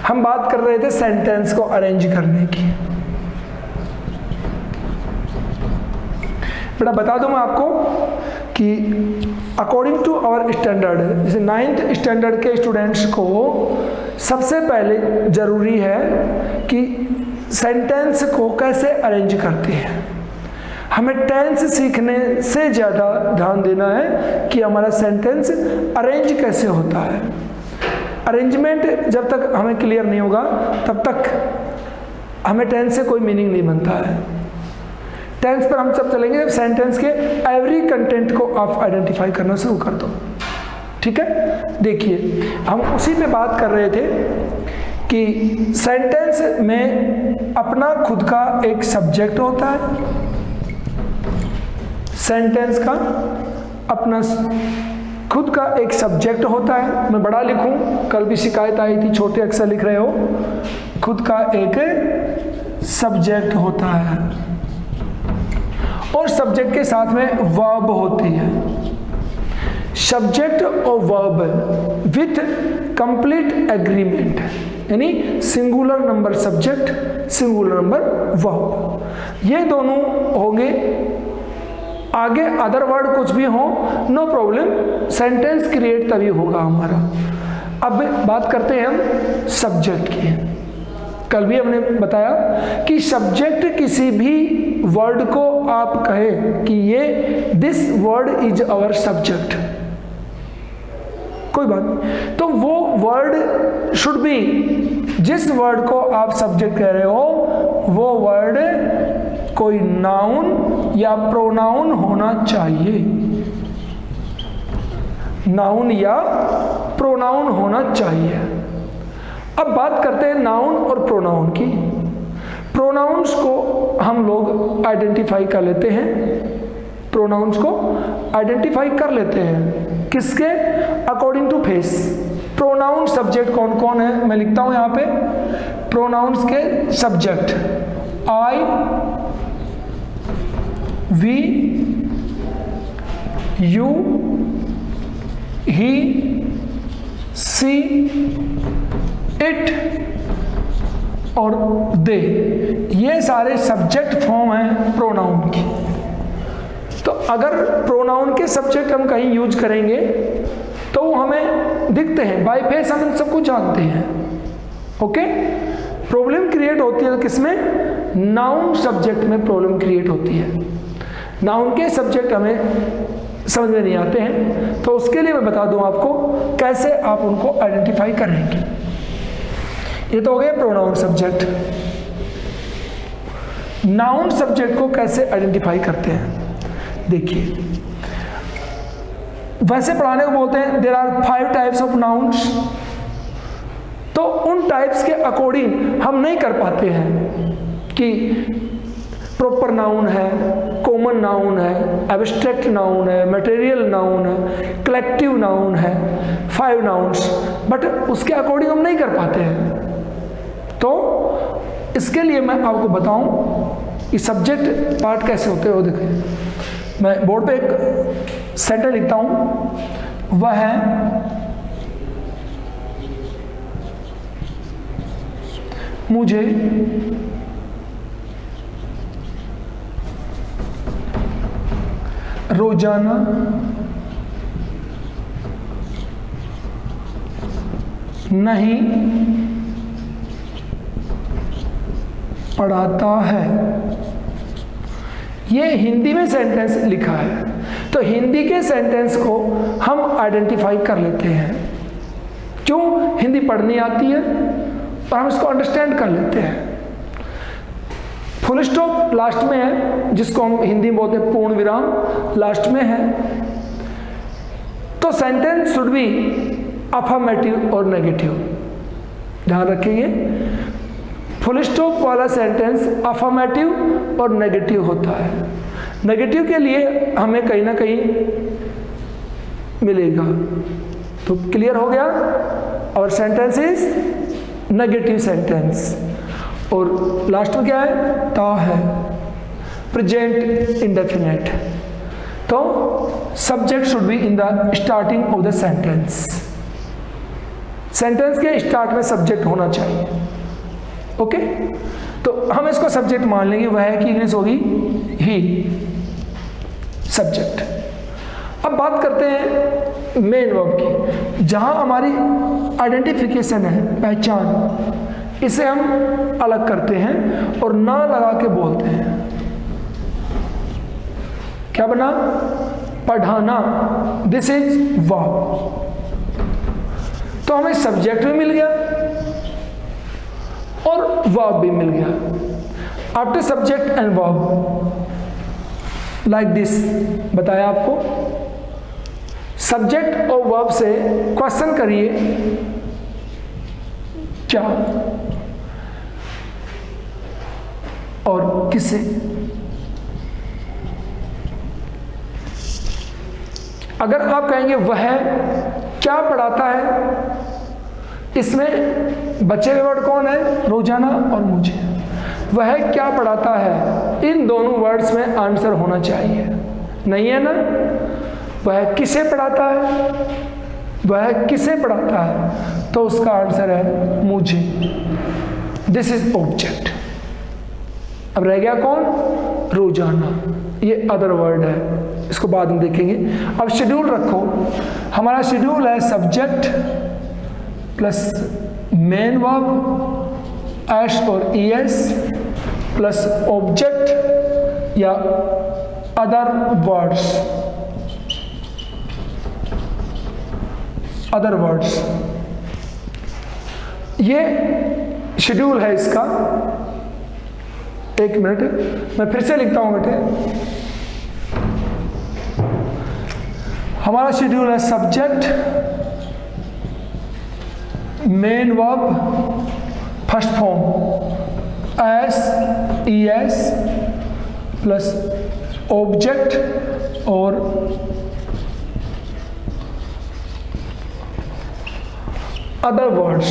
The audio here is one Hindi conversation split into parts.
हम बात कर रहे थे सेंटेंस को अरेंज करने की। बेटा बता दूं मैं आपको कि अकॉर्डिंग टू आवर स्टैंडर्ड, जैसे 9th स्टैंडर्ड के स्टूडेंट्स को सबसे पहले ज़रूरी है कि सेंटेंस को कैसे अरेंज करते हैं। हमें टेंस सीखने से ज़्यादा ध्यान देना है कि हमारा सेंटेंस अरेंज कैसे होता है। अरेंजमेंट जब तक हमें क्लियर नहीं होगा तब तक हमें टेंस से कोई मीनिंग नहीं बनता है। टेंस पर हम जब चलेंगे जब सेंटेंस के एवरी कंटेंट को आप आइडेंटिफाई करना शुरू कर दो। ठीक है, देखिए हम उसी पे बात कर रहे थे कि सेंटेंस में अपना खुद का एक सब्जेक्ट होता है। सेंटेंस का अपना खुद का एक सब्जेक्ट होता है। मैं बड़ा लिखूं, कल भी शिकायत आई थी छोटे अक्षर लिख रहे हो। खुद का एक सब्जेक्ट होता है और सब्जेक्ट के साथ में वर्ब होती है। सब्जेक्ट और वर्ब विथ कंप्लीट एग्रीमेंट, यानी singular number subject, singular number verb, ये दोनों होंगे। आगे अदर वर्ड कुछ भी हो नो प्रॉब्लम, सेंटेंस क्रिएट तभी होगा हमारा। अब बात करते हैं हम सब्जेक्ट की। कल भी हमने बताया कि सब्जेक्ट किसी भी वर्ड को आप कहें कि ये this word is our subject, कोई बात नहीं, तो वो वर्ड शुड बी, जिस वर्ड को आप सब्जेक्ट कह रहे हो वो वर्ड कोई नाउन या प्रोनाउन होना चाहिए। नाउन या प्रोनाउन होना चाहिए। अब बात करते हैं नाउन और प्रोनाउन की। प्रोनाउंस को हम लोग आइडेंटिफाई कर लेते हैं। प्रोनाउंस को आइडेंटिफाई कर लेते हैं किसके? According to face. Pronoun subject कौन कौन है मैं लिखता हूं यहां पे। प्रोनाउंस के subject I, we, you, he, she, it और दे, ये सारे सब्जेक्ट फॉर्म हैं प्रोनाउन की। तो अगर प्रोनाउन के सब्जेक्ट हम कहीं यूज करेंगे तो वो हमें दिखते हैं, बाय फेस हम इन सबको जानते हैं। ओके, प्रॉब्लम क्रिएट होती है किसमें? नाउन सब्जेक्ट में प्रॉब्लम क्रिएट होती है। नाउन के सब्जेक्ट हमें समझ में नहीं आते हैं, तो उसके लिए मैं बता दूं आपको कैसे आप उनको आइडेंटिफाई करेंगे। ये तो हो गए प्रोनाउन सब्जेक्ट। नाउन सब्जेक्ट को कैसे आइडेंटिफाई करते हैं? देखिए, वैसे पढ़ाने को बोलते हैं there are 5 types of nouns, तो उन टाइप्स के अकॉर्डिंग हम नहीं कर पाते हैं कि प्रॉपर नाउन है, कॉमन नाउन है, एब्स्ट्रैक्ट नाउन है, मटेरियल नाउन है, कलेक्टिव नाउन है, 5 नाउन्स, बट उसके अकॉर्डिंग हम नहीं कर पाते हैं। तो इसके लिए मैं आपको बताऊं कि सब्जेक्ट पार्ट कैसे होते हैं। वो देखिए, मैं बोर्ड पे एक सेंटेंस लिखता हूं, वह है मुझे रोजाना नहीं पढ़ाता है। ये हिंदी में सेंटेंस लिखा है, तो हिंदी के सेंटेंस को हम आइडेंटिफाई कर लेते हैं। क्यों? हिंदी पढ़नी आती है और हम इसको अंडरस्टैंड कर लेते हैं। फुल स्टॉप लास्ट में है, जिसको हम हिंदी में बोलते हैं पूर्ण विराम, लास्ट में है। तो सेंटेंस शुड बी अफर्मेटिव और नेगेटिव, ध्यान रखिए। फुल स्टॉप वाला सेंटेंस अफर्मेटिव और नेगेटिव होता है। नेगेटिव के लिए हमें कहीं ना कहीं मिलेगा। तो क्लियर हो गया, और सेंटेंस इज नेगेटिव सेंटेंस। और लास्ट में क्या है? ता है, प्रेजेंट इंडेफिनिट। तो subject should be in the starting of the sentence. Sentence के स्टार्ट में सब्जेक्ट होना चाहिए। ओके, तो हम इसको सब्जेक्ट मान लेंगे, वह की इंग्लिश होगी ही, सब्जेक्ट। अब बात करते हैं मेन वर्ब की, जहां हमारी आइडेंटिफिकेशन है, पहचान, इसे हम अलग करते हैं और ना लगा के बोलते हैं। क्या बना? पढ़ाना, दिस इज वर्ब। तो हमें सब्जेक्ट भी मिल गया और वर्ब भी मिल गया। After subject and verb like this बताया आपको। सब्जेक्ट और वर्ब से क्वेश्चन करिए, क्या और किसे। अगर आप कहेंगे वह क्या पढ़ाता है, इसमें बचे हुए वर्ड कौन है? रोजाना और मुझे। वह क्या पढ़ाता है, इन दोनों वर्ड्स में आंसर होना चाहिए, नहीं है ना? वह किसे पढ़ाता है, वह किसे पढ़ाता है, तो उसका आंसर है मुझे। This is object. अब रह गया कौन? रोजाना, ये अदर वर्ड है, इसको बाद में देखेंगे। अब शेड्यूल रखो, हमारा शेड्यूल है subject plus main verb S और ईएस प्लस ऑब्जेक्ट या अदर वर्ड्स, अदर वर्ड्स। ये शेड्यूल है इसका। एक मिनट, मैं फिर से लिखता हूं बेटे। हमारा शेड्यूल है subject, main verb, first form S E S plus object और अदर वर्ड्स।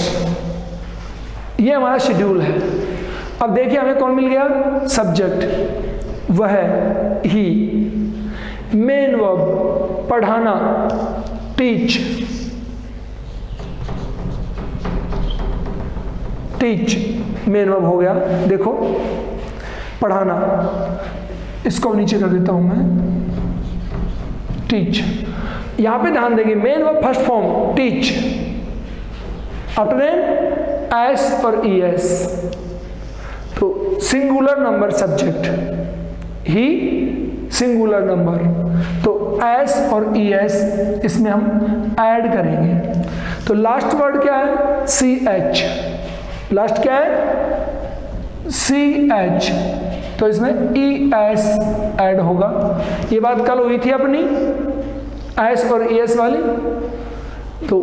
ये हमारा शेड्यूल है। अब देखिए हमें कौन मिल गया? सब्जेक्ट, वह, ही, मेन वर्ब, पढ़ाना, टीच, टीच मेन वर्ब हो गया। देखो पढ़ाना, इसको नीचे कर देता हूं मैं, टीच। यहां पे ध्यान देंगे, main verb first form teach, after then S और ई एस, तो singular number subject, he singular number, तो एस और ई एस इसमें हम ऐड करेंगे। तो लास्ट वर्ड क्या है? C H. लास्ट क्या है? सी एच, तो इसमें ई एस ऐड होगा। ये बात कल हुई थी अपनी एस और ई एस वाली, तो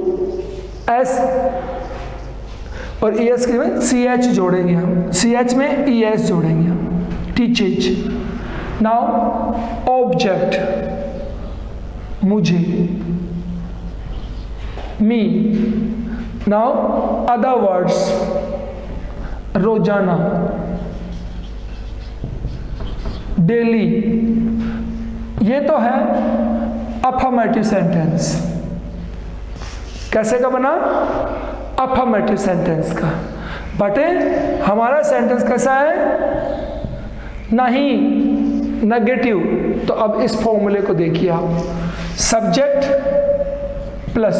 एस और ई एस के में सी एच जोड़ेंगे हम, सी एच में ई एस जोड़ेंगे हम, टीचेज। नाउ ऑब्जेक्ट, मुझे, मी। नाउ अदर वर्ड्स, रोजाना, डेली। ये तो है अफर्मेटिव सेंटेंस। कैसे का बना? अफर्मेटिव सेंटेंस का। बटे हमारा सेंटेंस कैसा है? नहीं, नेगेटिव। तो अब इस फॉर्मूले को देखिए आप, सब्जेक्ट प्लस,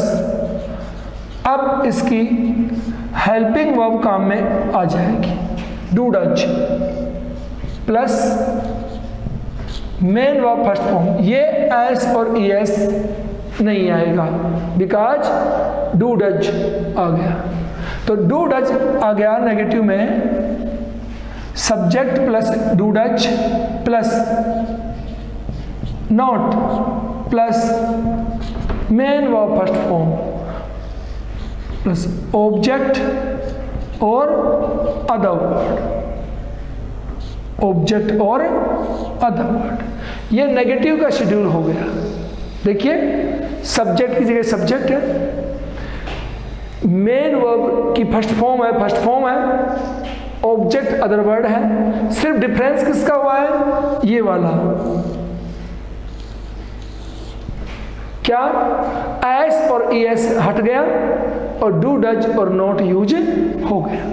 अब इसकी हेल्पिंग वर्ब काम में आ जाएगी, do does, plus main verb first form. ये एस और ई एस नहीं आएगा बिकॉज डू डज आ गया। तो डू डज आ गया नेगेटिव में, subject plus do does plus not plus main verb first form plus object और अदर वर्ड, ऑब्जेक्ट और अदर वर्ड। ये नेगेटिव का शेड्यूल हो गया। देखिए सब्जेक्ट की जगह सब्जेक्ट है, मेन वर्ब की फर्स्ट फॉर्म है, ऑब्जेक्ट अदर वर्ड है। सिर्फ डिफरेंस किसका हुआ है? ये वाला क्या एस और ई एस हट गया और डू डज और नॉट यूज हो गया,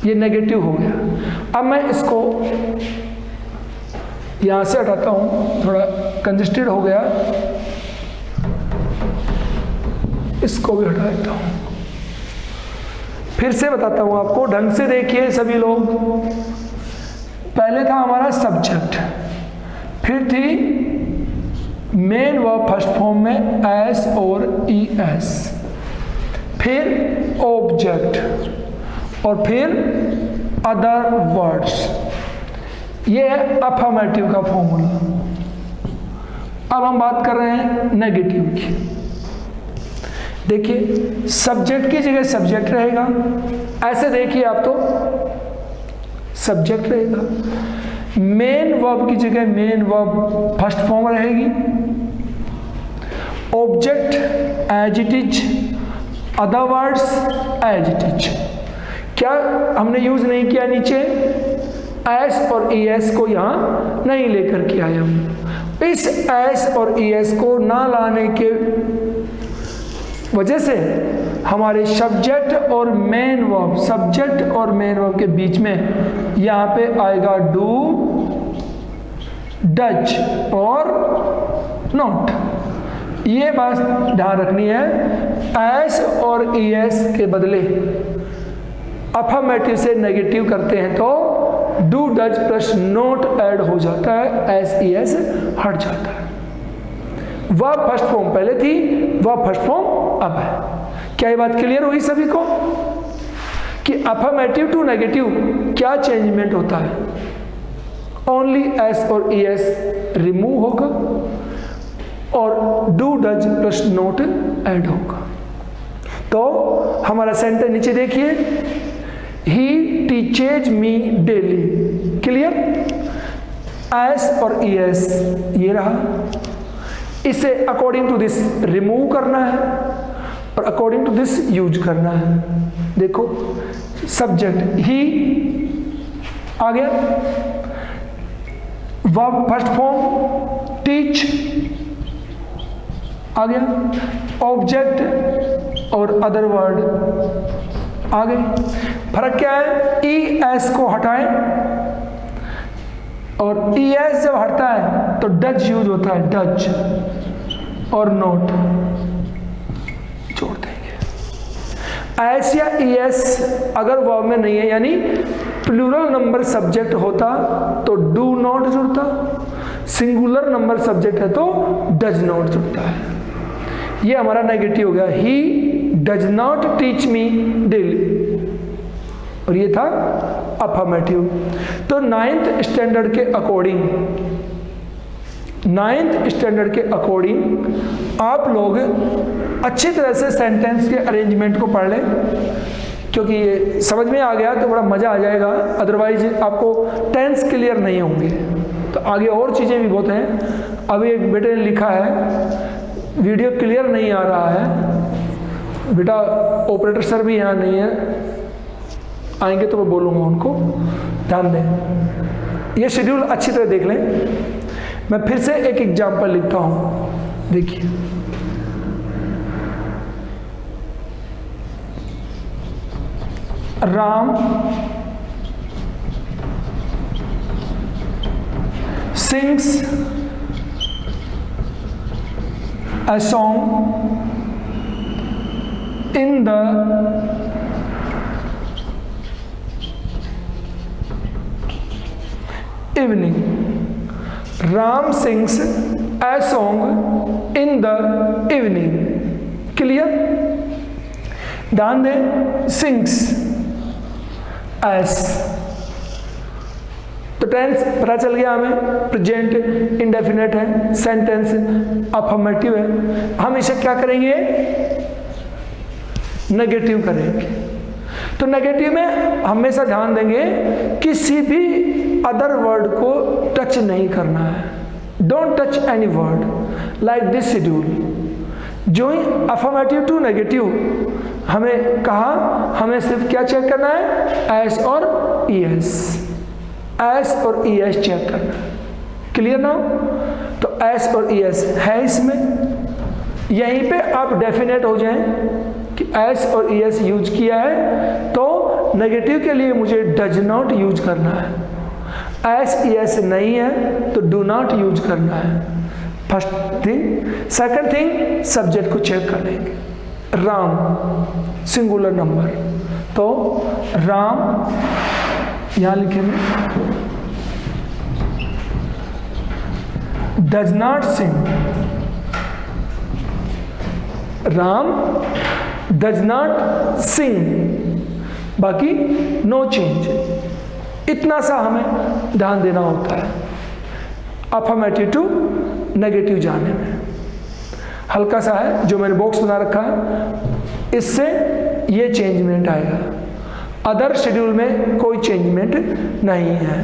ये नेगेटिव हो गया। अब मैं इसको यहां से हटाता हूं, थोड़ा कंजेस्टेड हो गया, इसको भी हटा देता हूं। फिर से बताता हूं आपको, ढंग से देखिए सभी लोग। पहले था हमारा सब्जेक्ट, फिर थी मेन वर्ब फर्स्ट फॉर्म में एस और ई एस, फिर ऑब्जेक्ट और फिर अदर वर्ड्स। ये है अफर्मेटिव का फॉर्मूला। अब हम बात कर रहे हैं नेगेटिव की। देखिए सब्जेक्ट की जगह सब्जेक्ट रहेगा, ऐसे देखिए आप तो सब्जेक्ट रहेगा। मेन वर्ब की जगह मेन वर्ब फर्स्ट फॉर्म रहेगी। Object as it is, other words as it is. क्या हमने यूज नहीं किया नीचे, एस और ई एस को यहां नहीं लेकर के आए हम। इस एस और ई एस को ना लाने के वजह से हमारे सब्जेक्ट और मेन वर्ब, सब्जेक्ट और मेन वर्ब के बीच में यहां पे आएगा डू, डज और नॉट। ये बात ध्यान रखनी है, एस और ई एस के बदले अफर्मेटिव से नेगेटिव करते हैं तो do does plus not add हो जाता है, एस ई एस हट जाता है। वर्ब फर्स्ट फॉर्म पहले थी, वर्ब फर्स्ट फॉर्म अब है। क्या ये बात क्लियर हुई सभी को कि अफर्मेटिव टू नेगेटिव क्या चेंजमेंट होता है? ओनली एस और ई एस रिमूव होगा और do does plus not add होगा। तो हमारा सेंटेंस नीचे देखिए, ही टीचेज मी डेली। क्लियर? एस और ई एस ये रहा, इसे अकॉर्डिंग टू दिस रिमूव करना है और अकॉर्डिंग टू दिस यूज करना है। देखो सब्जेक्ट ही आ गया, वर्ब फर्स्ट फॉर्म टीच आ गया, ऑब्जेक्ट और अदर वर्ड आ गए। फर्क क्या है, ई एस को हटाएं और ई एस जब हटता है तो डज यूज होता है, डज और नॉट जोड़ देंगे। एस या ई एस अगर वर्ब में नहीं है, यानी प्लूरल नंबर सब्जेक्ट होता तो डू नॉट जुड़ता, सिंगुलर नंबर सब्जेक्ट है तो डज नॉट जुड़ता है। ये हमारा नेगेटिव हो गया, he does not teach me daily, और ये था अफर्मेटिव। तो नाइन्थ स्टैंडर्ड के अकॉर्डिंग आप लोग अच्छी तरह से सेंटेंस के अरेंजमेंट को पढ़ लें, क्योंकि ये समझ में आ गया तो बड़ा मज़ा आ जाएगा, अदरवाइज आपको टेंस क्लियर नहीं होंगे। तो आगे और चीज़ें भी बहुत हैं। अभी एक बेटे ने लिखा है वीडियो क्लियर नहीं आ रहा है, बेटा ऑपरेटर सर भी यहाँ नहीं है, आएंगे तो मैं बोलूँगा उनको, ध्यान दें। ये शेड्यूल अच्छी तरह देख लें। मैं फिर से एक एग्जाम्पल लिखता हूँ, देखिए। Ram sings a song in the evening. Ram sings a song in the evening. Clear? ध्यान दें, sings as, तो टेंस पता चल गया हमें, प्रेजेंट इंडेफिनेट है, सेंटेंस अफर्मेटिव है। हम इसे क्या करेंगे, नेगेटिव करेंगे। तो नेगेटिव में हमेशा ध्यान देंगे किसी भी अदर वर्ड को टच नहीं करना है। Don't touch any word like this schedule. जो ही अफर्मेटिव टू नेगेटिव हमें कहा, हमें सिर्फ क्या चेक करना है, एस और ई एस, एस और ई एस चेक करना है। क्लियर ना? तो एस और ई एस है इसमें, यहीं पे आप डेफिनेट हो जाएं कि एस और ई एस यूज किया है, तो नेगेटिव के लिए मुझे डज नॉट यूज करना है। एस ई एस नहीं है तो डू नॉट यूज करना है, first thing. Second thing, subject को चेक कर लेंगे। राम सिंगुलर नंबर, तो राम यहां लिखेंगे does not sing, Ram does not sing, बाकी नो चेंज। इतना सा हमें ध्यान देना होता है अफर्मेटिव टू नेगेटिव जाने में। हल्का सा है जो मैंने बॉक्स बना रखा है, इससे ये चेंजमेंट आएगा, अदर शेड्यूल में कोई चेंजमेंट नहीं है।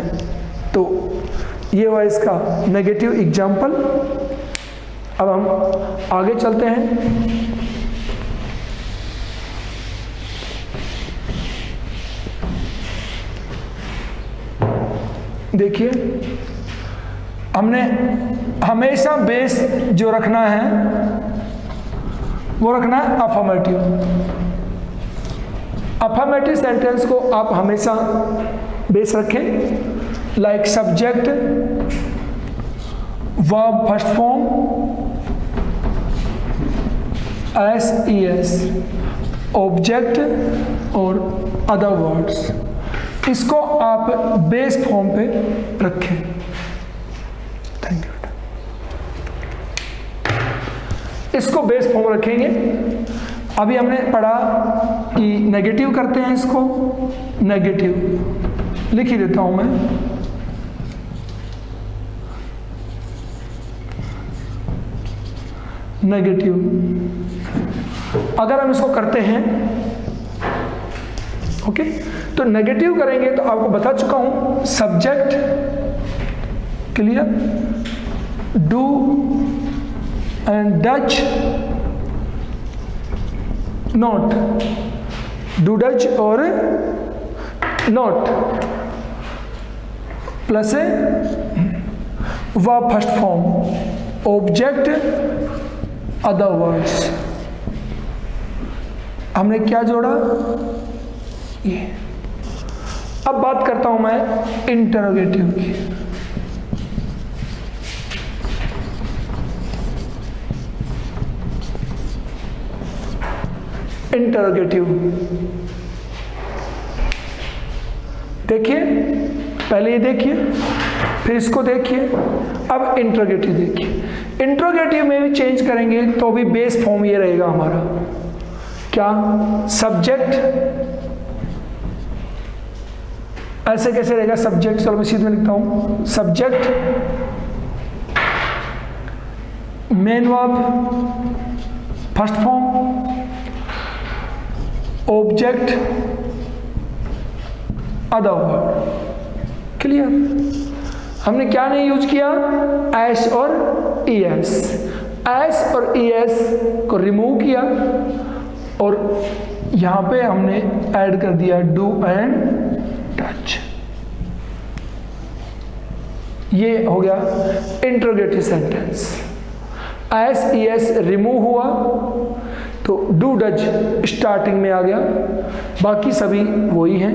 तो ये हुआ इसका नेगेटिव एग्जाम्पल। अब हम आगे चलते हैं। देखिए, हमने हमेशा बेस जो रखना है वो रखना है अफर्मेटिव। अफर्मेटिव सेंटेंस को आप हमेशा बेस रखें, like subject, verb first form, S E S, object और अदर वर्ड्स। इसको आप बेस फॉर्म पे रखें। Thank you. इसको बेस फॉर्म रखेंगे। अभी हमने पढ़ा कि नेगेटिव करते हैं, इसको नेगेटिव लिख ही देता हूं मैं। नेगेटिव अगर हम इसको करते हैं, ओके, तो नेगेटिव करेंगे तो आपको बता चुका हूं, subject clear, do and Dutch not, do Dutch और नॉट प्लस है verb first form, object other words. हमने क्या जोड़ा, ये। अब बात करता हूं मैं इंटरोगेटिव की। इंटरोगेटिव देखिए, पहले ये देखिए, फिर इसको देखिए, अब इंटरोगेटिव देखिए। इंटरोगेटिव में भी चेंज करेंगे तो भी बेस फॉर्म ये रहेगा हमारा, क्या, सब्जेक्ट। ऐसे कैसे रहेगा सब्जेक्ट, चलो मैं सीधे लिखता हूं, subject, main verb first form, object other word. Clear. हमने क्या नहीं यूज किया, एस और ई एस। एस और ई एस को रिमूव किया और यहां पे हमने ऐड कर दिया डू एंड टच। ये हो गया interrogative sentence. S E S remove हुआ तो डू डज स्टार्टिंग में आ गया, बाकी सभी वही हैं।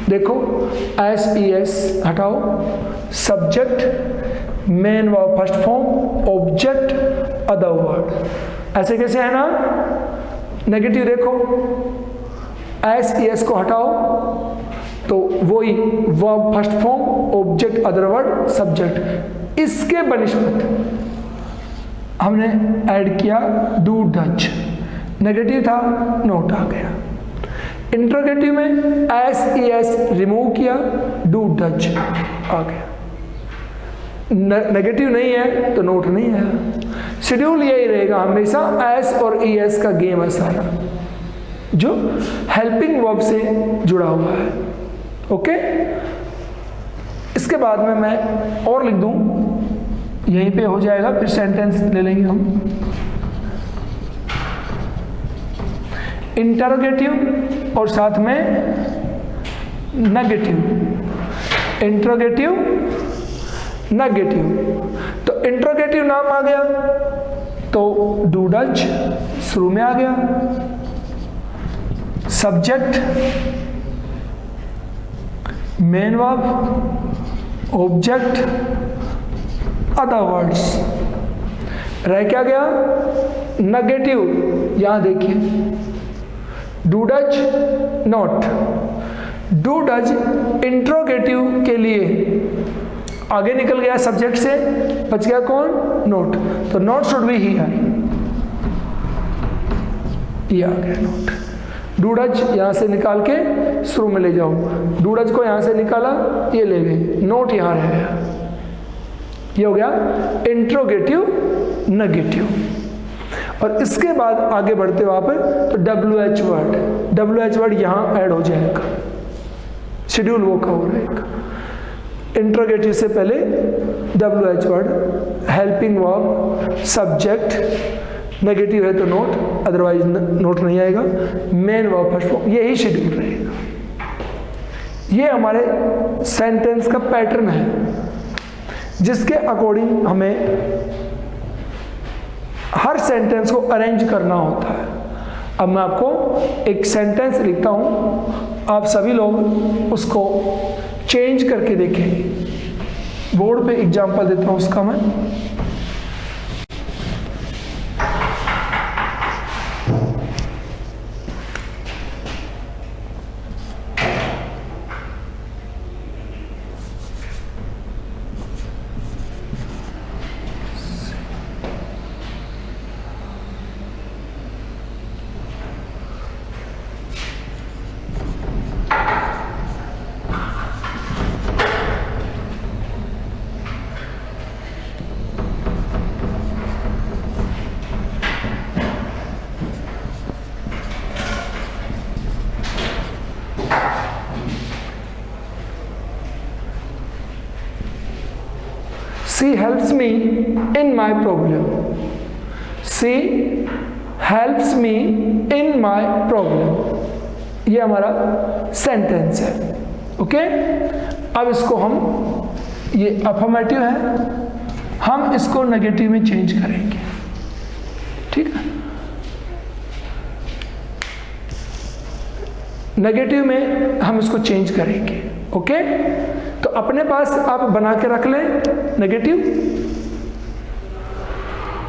देखो, एस ई एस हटाओ, subject, main verb first form, object other word. ऐसे कैसे है ना। नेगेटिव देखो, एस ई एस को हटाओ तो वही verb first form, object other word, subject. इसके बनिस्पत हमने ऐड किया डू डच। नेगेटिव था, नोट आ गया। इंटरोगेटिव में एस ई एस रिमूव किया, डू डच आ गया। नेगेटिव नहीं है तो नोट नहीं आया। शेड्यूल यही रहेगा हमेशा, एस और ई एस का गेम है सारा, जो हेल्पिंग वर्ब से जुड़ा हुआ है। ओके, इसके बाद में मैं और लिख दूं, यहीं पे हो जाएगा, फिर सेंटेंस ले लेंगे हम। इंटरोगेटिव और साथ में नेगेटिव। इंटरोगेटिव नेगेटिव, तो इंटरोगेटिव नाम आ गया, तो डू डज शुरू में आ गया, subject, main verb, object, other words. रह क्या गया? नेगेटिव। यहां देखिए, do does not, do does interrogative के लिए आगे निकल गया सब्जेक्ट से, बच गया कौन? नोट। तो नोट शुड बी हियर, ये आ गया नोट। डूडज यहां से निकाल के शुरू में ले जाओ, डूडज को यहां से निकाला, ये ले गए, नोट यहां रह गया। ये हो गया इंट्रोगेटिव नेगेटिव। और इसके बाद आगे बढ़ते हो आप तो WH वर्ड, WH वर्ड यहां ऐड हो जाएगा, शेड्यूल वो का हो रहेगा। इंट्रोगेटिव से पहले WH word, helping verb, subject, negative है तो नोट, अदरवाइज नोट नहीं आएगा, मेन वर्ब फर्स्ट फॉर्म, यही शेड्यूल रहेगा। ये हमारे सेंटेंस का पैटर्न है जिसके अकॉर्डिंग हमें हर सेंटेंस को अरेंज करना होता है। अब मैं आपको एक सेंटेंस लिखता हूं, आप सभी लोग उसको चेंज करके देखेंगे। बोर्ड पे एग्जांपल देता हूं उसका मैं। She helps me in my problem. She helps me in my problem. ये हमारा सेंटेंस है। ओके, अब इसको हम, ये अफर्मेटिव है, हम इसको नेगेटिव में चेंज करेंगे। ठीक है, नेगेटिव में हम इसको चेंज करेंगे। ओके, तो अपने पास आप बना के रख लें, नेगेटिव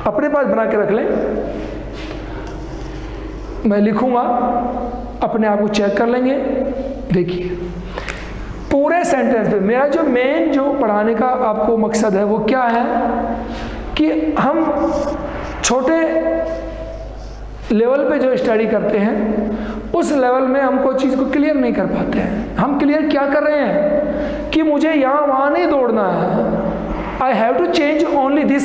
अपने पास बना के रख लें। मैं लिखूंगा, अपने आप को चेक कर लेंगे। देखिए, पूरे सेंटेंस पे मेरा जो मेन जो पढ़ाने का आपको मकसद है वो क्या है कि हम छोटे लेवल पे जो स्टडी करते हैं उस लेवल में हमको चीज़ को क्लियर नहीं कर पाते हैं। हम क्लियर क्या कर रहे हैं कि मुझे यहाँ वहाँ नहीं दौड़ना है। I have to change only this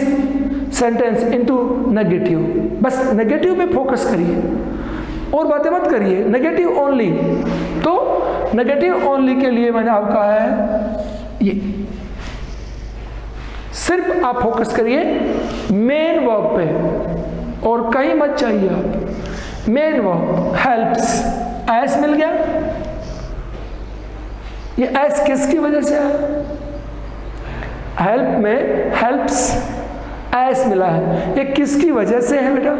sentence into negative. बस नेगेटिव पे फोकस करिए और बातें मत करिए, नेगेटिव ओनली। तो नेगेटिव ओनली के लिए मैंने आपको कहा है ये, सिर्फ आप फोकस करिए मेन वर्ब पे और कहीं मत चाहिए आप। मेन वर्ब हेल्प्स, एस मिल गया। ये एस किसकी वजह से है? हेल्प में हेल्प्स एस मिला है, ये किसकी वजह से है बेटा?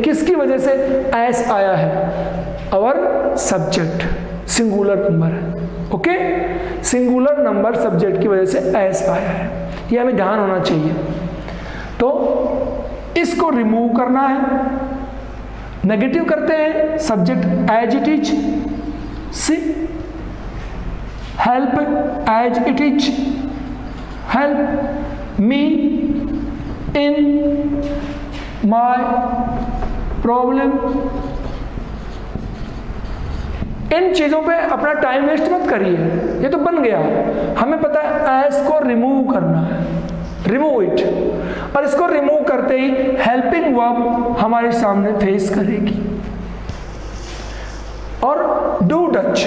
किसकी वजह से एस आया है? और सब्जेक्ट सिंगुलर नंबर है। ओके, सिंगुलर नंबर सब्जेक्ट की वजह से एस आया है, ये हमें ध्यान होना चाहिए। तो इसको रिमूव करना है। नेगेटिव करते हैं, subject as it is, she help as it is, help me in my problem. इन चीजों पे अपना टाइम वेस्ट मत करिए, ये तो बन गया। हमें पता है एस को रिमूव करना है, रिमूव इट। और इसको रिमूव करते ही हेल्पिंग वर्ब हमारे सामने फेस करेगी। और डू डच,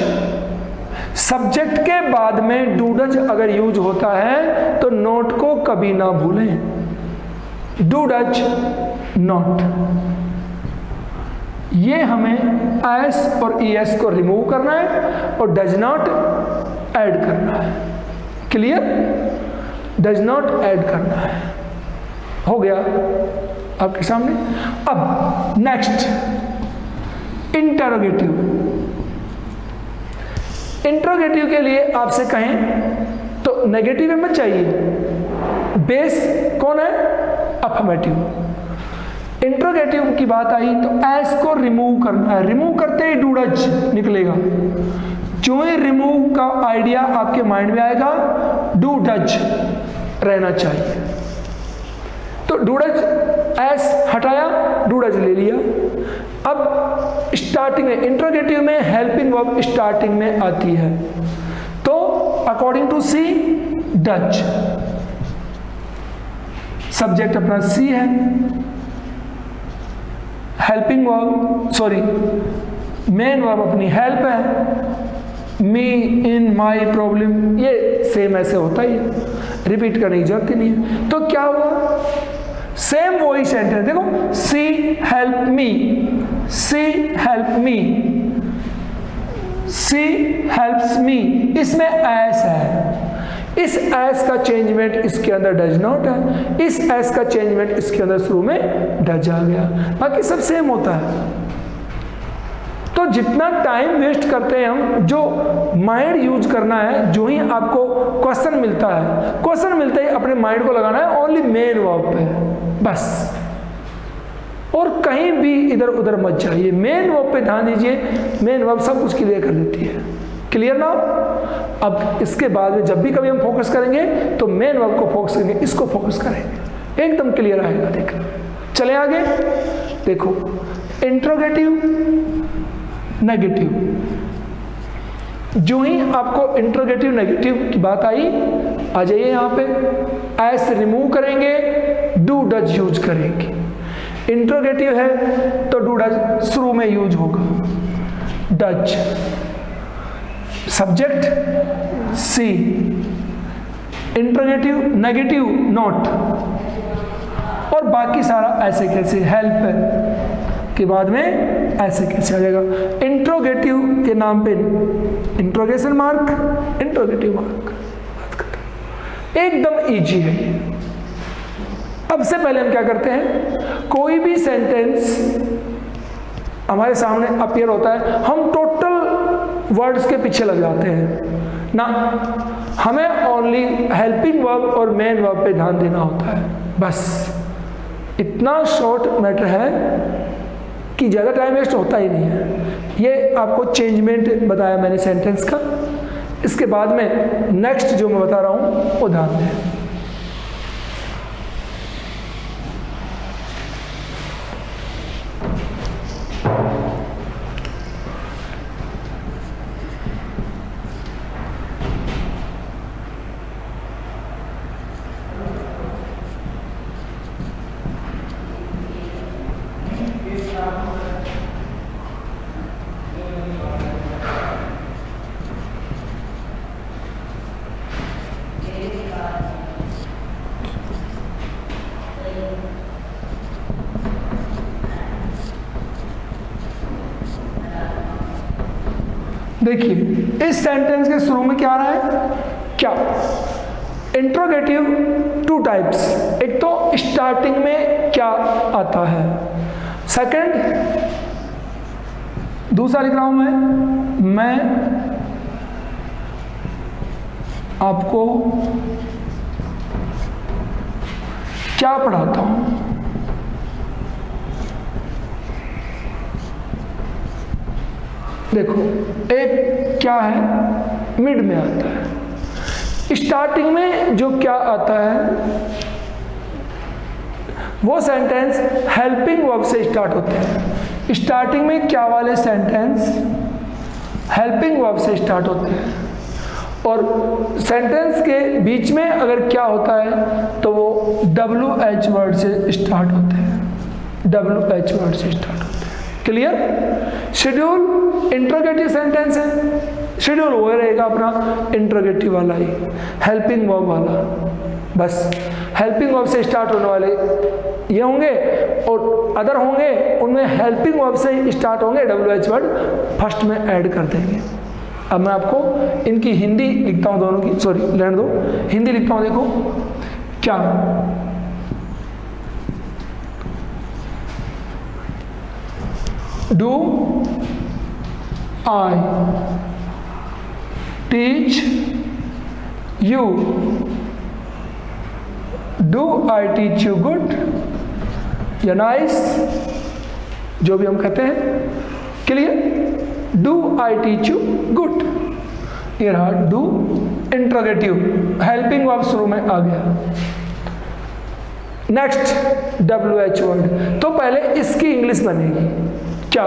सब्जेक्ट के बाद में डू डच अगर यूज होता है तो नोट को कभी ना भूलें। डू डच नॉट, ये हमें एस और ईएस को रिमूव करना है और डज नॉट ऐड करना है। क्लियर? डज नॉट ऐड करना है। हो गया आपके सामने। अब नेक्स्ट इंटरोगेटिव। इंटरोगेटिव के लिए आपसे कहें तो नेगेटिव में चाहिए, बेस कौन है? अफर्मेटिव। इंटरोगेटिव की बात आई तो एस को रिमूव करना है, रिमूव करते ही डू डज निकलेगा। जो ही रिमूव का आइडिया आपके माइंड में आएगा, डू डज रहना चाहिए। तो डू डज एस हटाया, डू डज ले लिया। अब स्टार्टिंग में इंटरोगेटिव में हेल्पिंग वर्ब स्टार्टिंग में आती है, तो according to she does. Subject अपना सी है, helping verb sorry main verb अपनी हेल्प है, मी इन माई प्रॉब्लम, ये सेम ऐसे होता ही है, रिपीट करने की जरूरत ही नहीं है। तो क्या हुआ? सेम वही सेंटेंस देखो, she help me, she help me, she helps me, इसमें एस है। इस एस का चेंजमेंट इसके अंदर डज नॉट है, इस एस का चेंजमेंट इसके अंदर शुरू में डज आ गया, बाकी सब सेम होता है। तो जितना टाइम वेस्ट करते हैं हम, जो माइंड यूज करना है, जो ही आपको क्वेश्चन मिलता है, क्वेश्चन मिलते ही अपने माइंड को लगाना है ओनली मेन वर्ब पे बस, और कहीं भी इधर उधर मत जाइए, मेन वर्ब पे ध्यान दीजिए। मेन वर्ब सब कुछ क्लियर कर देती है। क्लियर ना? अब इसके बाद में जब भी कभी हम फोकस करेंगे तो मेन वर्ब को फोकस करेंगे, इसको फोकस करेंगे, एकदम क्लियर आएगा। देखो चले आगे, देखो इंट्रोगेटिव नेगेटिव। जो ही आपको इंट्रोगेटिव नेगेटिव की बात आई, आ जाइए यहाँ पे, एस रिमूव करेंगे, डू डज यूज करेंगे। इंट्रोगेटिव है तो डू डज शुरू में यूज होगा, does. Subject she, interrogative negative not, और बाकी सारा ऐसे कैसे, हेल्प के बाद में ऐसे कैसे आ जाएगा। इंट्रोगेटिव के नाम पे इंट्रोगेशन मार्क, इंट्रोगेटिव मार्क, एकदम इजी है ये। अब से पहले हम क्या करते हैं, कोई भी सेंटेंस हमारे सामने अपीयर होता है, हम टोटल वर्ड्स के पीछे लग जाते हैं ना, हमें ओनली हेल्पिंग वर्ब और मेन वर्ब पे ध्यान देना होता है बस। इतना शॉर्ट मैटर है कि ज़्यादा टाइम वेस्ट होता ही नहीं है। ये आपको चेंजमेंट बताया मैंने सेंटेंस का। इसके बाद में नेक्स्ट जो मैं बता रहा हूँ वो ध्यान दें। देखिए इस सेंटेंस के शुरू में क्या आ रहा है, क्या इंट्रोगेटिव टू टाइप्स, एक तो स्टार्टिंग में क्या आता है, सेकंड दूसरा लिख रहा हूं मैं आपको क्या पढ़ाता हूं। देखो एक क्या है, मिड में आता है। स्टार्टिंग में जो क्या आता है वो सेंटेंस हेल्पिंग वर्ब से स्टार्ट होते हैं। स्टार्टिंग में क्या वाले सेंटेंस हेल्पिंग वर्ब से स्टार्ट होते हैं, और सेंटेंस के बीच में अगर क्या होता है तो वो WH वर्ड से स्टार्ट होते हैं, WH वर्ड से स्टार्ट होते हैं। क्लियर? शेड्यूल इंट्रोगेटिव सेंटेंस है, शेड्यूल वो रहेगा अपना इंट्रोगेटिव वाला ही, हेल्पिंग वर्ब वाला, बस हेल्पिंग वर्ब से स्टार्ट होने वाले ये होंगे, और अदर होंगे उनमें हेल्पिंग वर्ब से स्टार्ट होंगे, WH वर्ड फर्स्ट में ऐड कर देंगे। अब मैं आपको इनकी हिंदी लिखता हूँ, दोनों की, सॉरी रहने दो, हिंदी लिखता हूँ। देखो क्या do I teach you, do I teach you good या नाइस, जो भी हम कहते हैं। Clear? Do I teach you good, ये रहा डू इंट्रोगेटिव, हेल्पिंग वर्ब शुरू में आ गया। नेक्स्ट WH वर्ड, तो पहले इसकी इंग्लिश बनेगी क्या?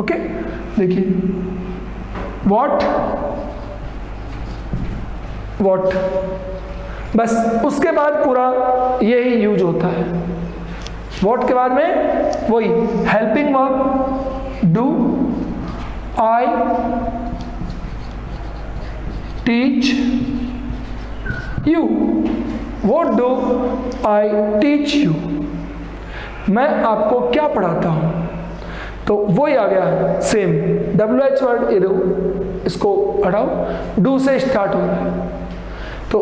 ओके, देखिए वॉट, वॉट, बस उसके बाद पूरा यही यूज होता है। वॉट के बाद में वही helping verb do I teach you, what do I teach you, मैं आपको क्या पढ़ाता हूं। तो वही आ गया सेम WH वर्ड, ये देखो इसको हटाओ, डू से स्टार्ट हो रहा है। तो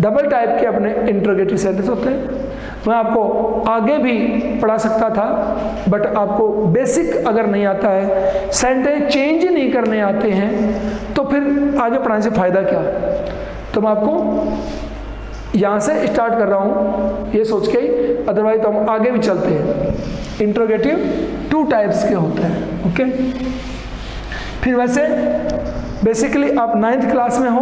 डबल टाइप के अपने इंट्रोगेटिव सेंटेंस होते हैं। मैं आपको आगे भी पढ़ा सकता था, बट आपको बेसिक अगर नहीं आता है, सेंटेंस चेंज नहीं करने आते हैं, तो फिर आगे पढ़ाने से फ़ायदा क्या। तो मैं आपको यहाँ से स्टार्ट कर रहा हूँ ये सोच के ही, अदरवाइज तो हम आगे भी चलते हैं। इंट्रोगेटिव 2 टाइप्स के होते हैं। ओके, फिर वैसे बेसिकली आप 9th क्लास में हो,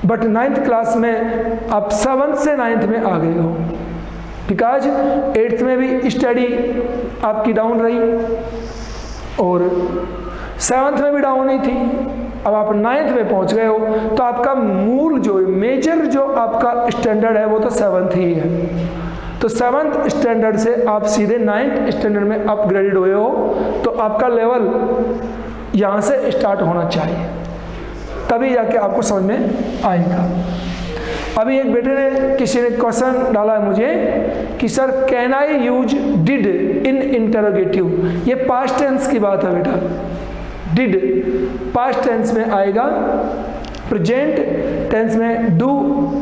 बट 9th क्लास में आप 7th से 9th में आ गए हो, बिकॉज 8th में भी स्टडी आपकी डाउन रही और 7th में भी डाउन ही थी। अब आप 9th में पहुंच गए हो, तो आपका मूल जो मेजर जो आपका स्टैंडर्ड है वो तो 7th ही है। तो 7th स्टैंडर्ड से आप सीधे 9th स्टैंडर्ड में अपग्रेडेड हुए हो, तो आपका लेवल यहाँ से स्टार्ट होना चाहिए, तभी जाके आपको समझ में आएगा। अभी एक बेटे ने, किसी ने क्वेश्चन डाला है मुझे कि sir can I use did in interrogative. ये पास्ट टेंस की बात है बेटा, डिड पास्ट टेंस में आएगा, प्रेजेंट टेंस में डू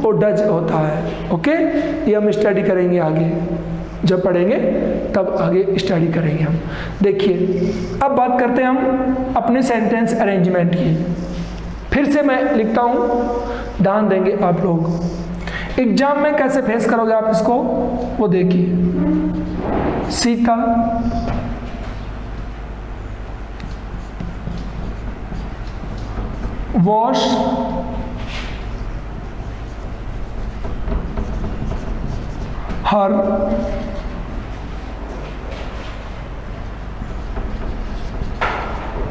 और डज होता है। ओके, ये हम स्टडी करेंगे आगे, जब पढ़ेंगे तब आगे स्टडी करेंगे हम। देखिए अब बात करते हैं हम अपने सेंटेंस अरेंजमेंट की। फिर से मैं लिखता हूँ, ध्यान देंगे आप लोग। एग्जाम में कैसे फेस करोगे आप इसको, वो देखिए। सीता वॉश हर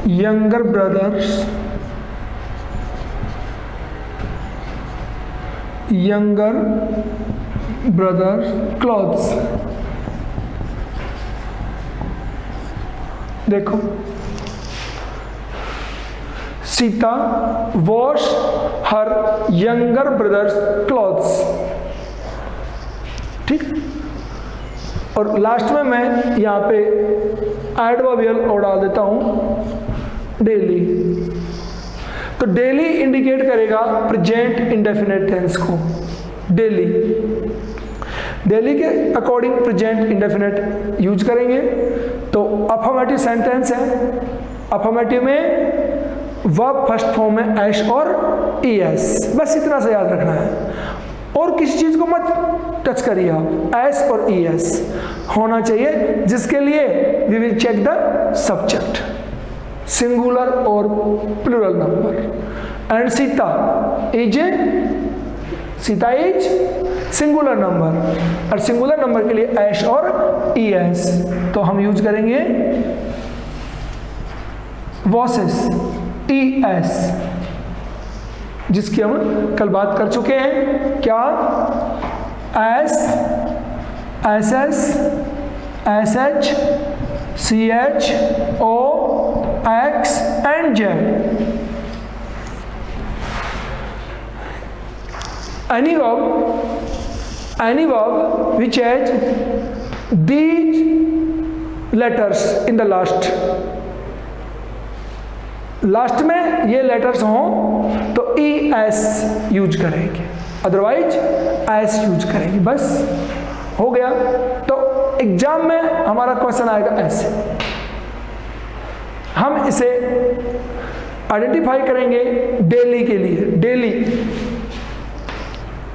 younger brothers clothes। देखो, Sita wash her younger brothers clothes, ठीक। और लास्ट में मैं यहाँ पे एडवर्बियल और डाल देता हूँ डेली। तो डेली इंडिकेट करेगा प्रेजेंट इंडेफिनिट टेंस को। डेली, डेली के अकॉर्डिंग प्रेजेंट इंडेफिनिट यूज करेंगे। तो अफर्मेटिव सेंटेंस है, अफर्मेटिव में वर्ब फर्स्ट फॉर्म में एस और ईएस, बस इतना सा याद रखना है। और किसी चीज को मत टच करिए आप, एस और ईएस होना चाहिए, जिसके लिए we will check the subject, singular और plural number. And Sita is singular number, और सिंगुलर नंबर के लिए एस और ईएस, तो हम यूज करेंगे वॉसेस ES, जिसकी हम कल बात कर चुके हैं। क्या? S, SS, SH, CH, O, X and Z। Any verb which has these letters in the last में ये लेटर्स हों तो ES यूज करेंगे, अदरवाइज एस यूज करेंगे। बस हो गया। तो एग्जाम में हमारा क्वेश्चन आएगा ऐसे, हम इसे आइडेंटिफाई करेंगे डेली के लिए। डेली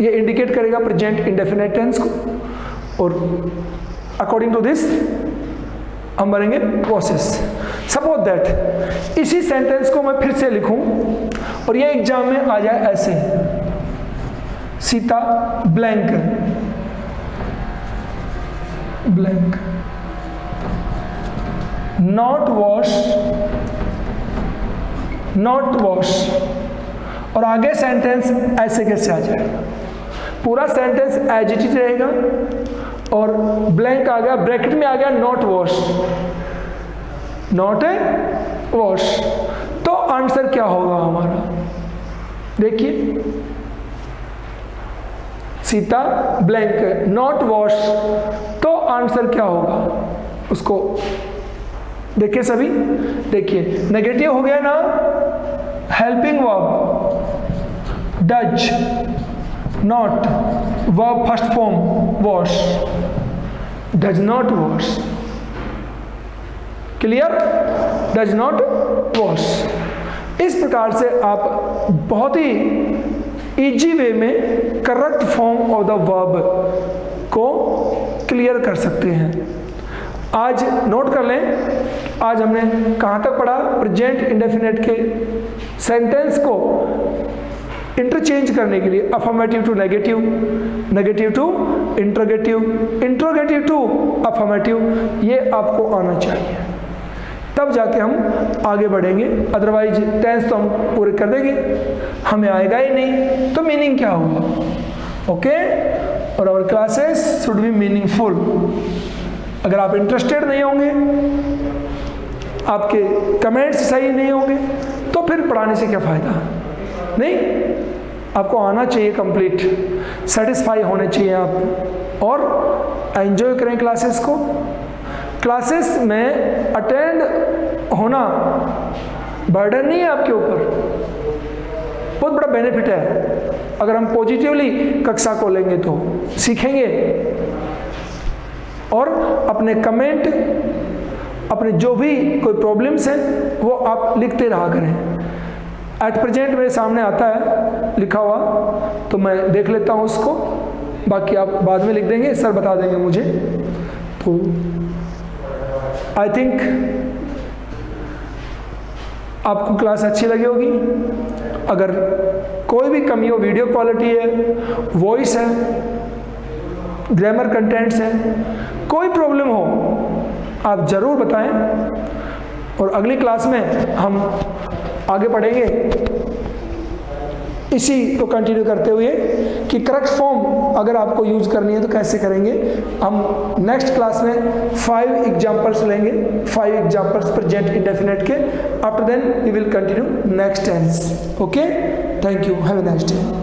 ये इंडिकेट करेगा प्रेजेंट इंडेफिनिट टेंस को, और अकॉर्डिंग टू दिस हम भरेंगे प्रोसेस। सपोज दैट इसी सेंटेंस को मैं फिर से लिखूं और ये एग्जाम में आ जाए ऐसे, Sita blank blank not wash, और आगे सेंटेंस ऐसे कैसे आ जाएगा, पूरा सेंटेंस एज इट इज रहेगा और ब्लैंक आ गया, ब्रैकेट में आ गया नॉट वॉश। तो आंसर क्या होगा हमारा, देखिए सीता ब्लैंक नॉट वॉश, तो आंसर क्या होगा उसको देखिए सभी। देखिए नेगेटिव हो गया ना, helping verb does not, verb first form wash, does not wash, clear, does not wash. इस प्रकार से आप बहुत ही इजी वे में correct form of the verb को क्लियर कर सकते हैं। आज नोट कर लें, आज हमने कहाँ तक पढ़ा, प्रेजेंट इंडेफिनिट के सेंटेंस को इंटरचेंज करने के लिए affirmative to negative, negative to interrogative, interrogative to affirmative, ये आपको आना चाहिए, तब जाके हम आगे बढ़ेंगे। अदरवाइज टेंस तो हम पूरे कर देंगे, हमें आएगा ही नहीं, तो मीनिंग क्या हुआ, ओके। और our classes should be meaningful. अगर आप इंटरेस्टेड नहीं होंगे, आपके कमेंट्स सही नहीं होंगे, तो फिर पढ़ाने से क्या फ़ायदा, नहीं, आपको आना चाहिए कंप्लीट, सेटिस्फाई होने चाहिए आप, और एंजॉय करें क्लासेस को। क्लासेस में अटेंड होना बर्डन नहीं है आपके ऊपर, बहुत बड़ा बेनिफिट है। अगर हम पॉजिटिवली कक्षा को लेंगे तो सीखेंगे, और अपने कमेंट, अपने जो भी कोई प्रॉब्लम्स हैं वो आप लिखते रहा करें। एट प्रेजेंट मेरे सामने आता है लिखा हुआ, तो मैं देख लेता हूँ उसको, बाकी आप बाद में लिख देंगे, सर बता देंगे मुझे। तो आई थिंक आपको क्लास अच्छी लगी होगी। अगर कोई भी कमी हो, वीडियो क्वालिटी है, वॉइस है, ग्रामर कंटेंट्स हैं, कोई प्रॉब्लम हो आप ज़रूर बताएं, और अगली क्लास में हम आगे बढ़ेंगे इसी को कंटिन्यू करते हुए कि करेक्ट फॉर्म अगर आपको यूज़ करनी है तो कैसे करेंगे। हम नेक्स्ट क्लास में 5 एग्जाम्पल्स लेंगे, 5 एग्जाम्पल्स प्रेजेंट इंडेफिनिट के। After then we will continue next tense. Okay, thank you, have a nice day.